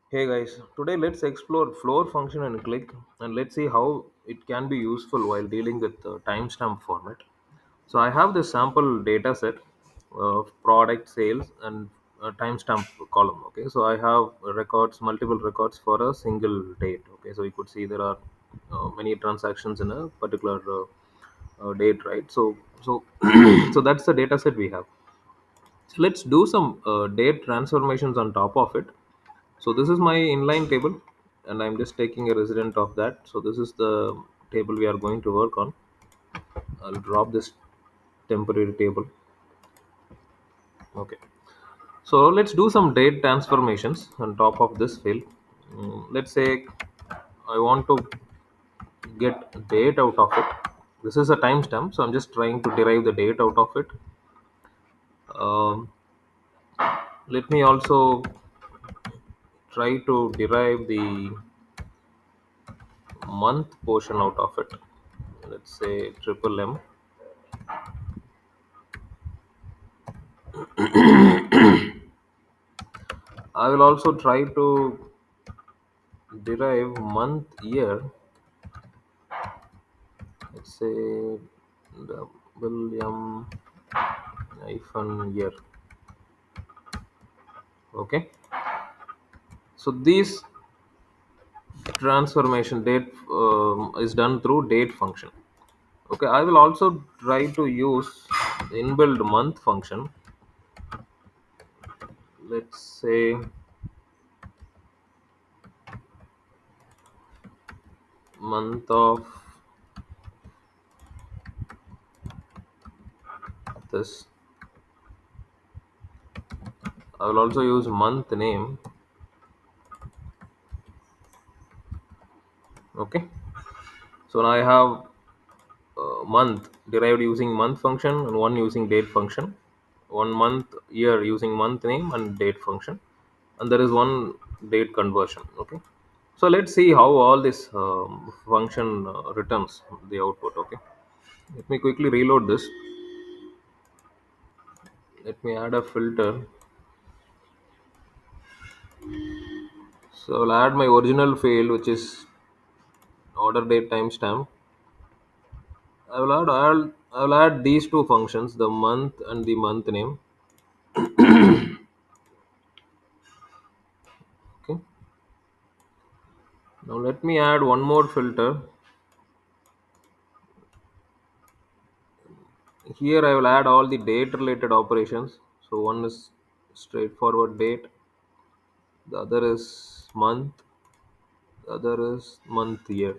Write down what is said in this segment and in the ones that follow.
Hey guys, today let's explore floor function in Qlik and let's see how it can be useful while dealing with timestamp format. So I have this sample data set of product sales and a timestamp column. Okay, so I have records, multiple records for a single date. Okay, so you could see there are many transactions in a particular date, right? So so that's the data set we have. So let's do some date transformations on top of it. So this is my inline table, and I'm just taking a resident of that. So this is the table we are going to work on. I'll drop this temporary table. Okay. So let's do some date transformations on top of this field. Let's say I want to get date out of it. This is a timestamp, so I'm just trying to derive the date out of it. Um, Let me also try to derive the month portion out of it. Let's say triple M. I will also try to derive month year. Let's say William hyphen year. Okay. So these transformation date is done through date function. Okay. I will also try to use inbuilt month function. Let's say month of this. I will also use month name. Okay. So now I have month derived using month function and one using date function, one month year using month name and date function, and there is one date conversion. Okay, so let's see how all this function returns the output. Okay, let me quickly reload this. Let me add a filter. So I'll add my original field, which is order date timestamp. I'll add these two functions, the month and the month name. Okay, now let me add one more filter. Here I will add all the date related operations. So one is straightforward date, the other is month, the other is month year.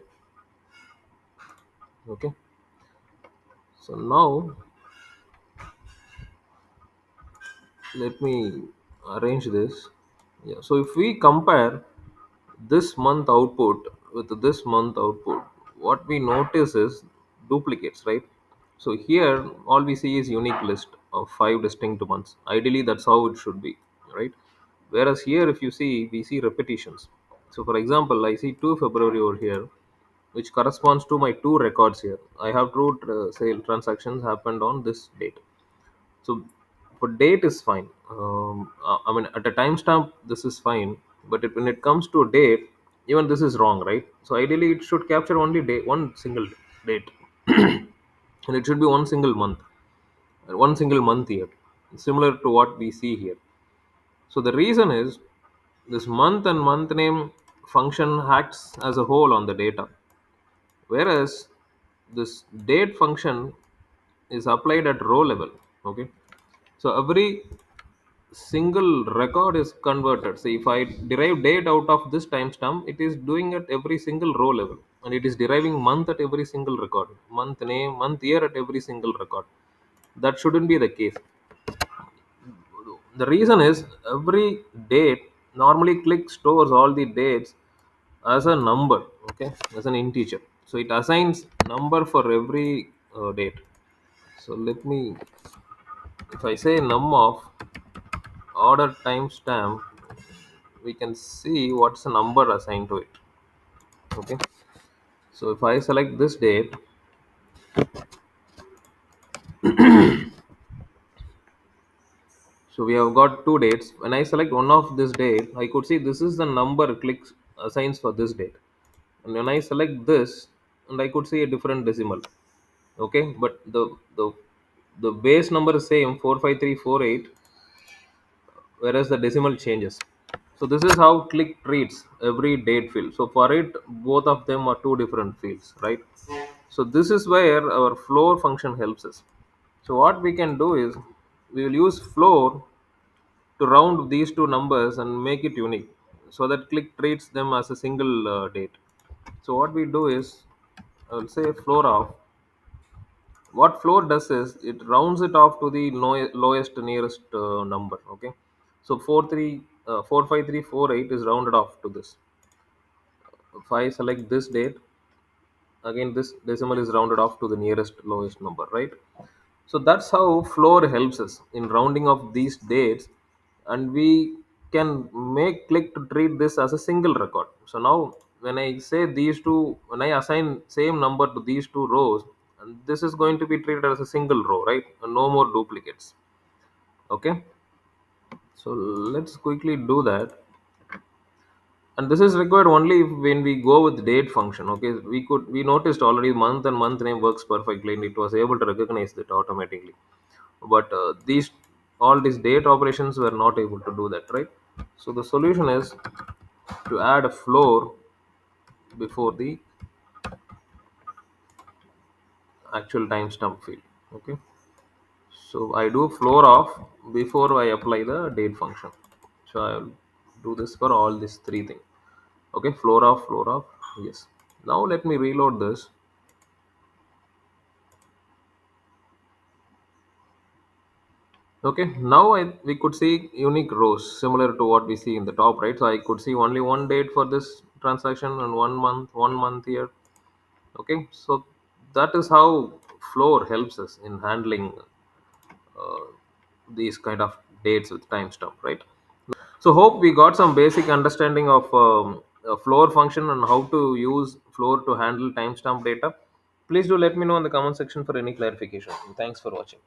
Okay. So now let me arrange this. Yeah. So if we compare this month output with this month output, what we notice is duplicates, right? So here all we see is unique list of five distinct months. Ideally that's how it should be, right? Whereas here if you see, we see repetitions. So for example, I see 2 February over here, which corresponds to my two records here. I have two sale transactions happened on this date. So for date is fine. I mean, at a timestamp, this is fine. But when it comes to a date, even this is wrong, right? So ideally, it should capture only day, one single date, and it should be one single month, one single month year, similar to what we see here. So the reason is this month and month name function acts as a whole on the data, whereas this date function is applied at row level. Okay, so every single record is converted. So if I derive date out of this timestamp, it is doing at every single row level, and it is deriving month at every single record, month name, month year at every single record. That shouldn't be the case. The reason is every date normally Qlik stores all the dates as a number, okay, as an integer. So it assigns number for every date. So let me, if I say num of order timestamp, we can see what's the number assigned to it. Okay, so if I select this date, So we have got two dates. When I select one of this date, I could see this is the number clicks assigns for this date. And when I select this, and I could see a different decimal. Okay, but the base number is same 45348, whereas the decimal changes. So this is how Qlik treats every date field. So for it, both of them are two different fields, right? So this is where our floor function helps us. So what we can do is we will use floor to round these two numbers and make it unique, so that Qlik treats them as a single date. So what we do is, I'll say floor of. What floor does is it rounds it off to the lowest nearest number. Okay, so 45348 is rounded off to this. If I select this date, again this decimal is rounded off to the nearest lowest number, right? So that's how floor helps us in rounding off these dates, and we can make Qlik to treat this as a single record. So now when I say these two, when I assign same number to these two rows, and this is going to be treated as a single row, right? And no more duplicates. Okay, so let's quickly do that. And this is required only if, when we go with date function. Okay, we noticed already month and month name works perfectly, and it was able to recognize that automatically. But these all these date operations were not able to do that, right? So the solution is to add a floor before the actual timestamp field. Okay, so I do floor off before I apply the date function. So I'll do this for all these three things. Okay, floor off, yes. Now let me reload this. Okay, now we could see unique rows similar to what we see in the top, right? So I could see only one date for this transaction and 1 month, 1 month here. Okay, so that is how Floor helps us in handling uh, these kind of dates with timestamp, right? So hope we got some basic understanding of Floor function and how to use Floor to handle timestamp data. Please do let me know in the comment section for any clarification. Thanks for watching.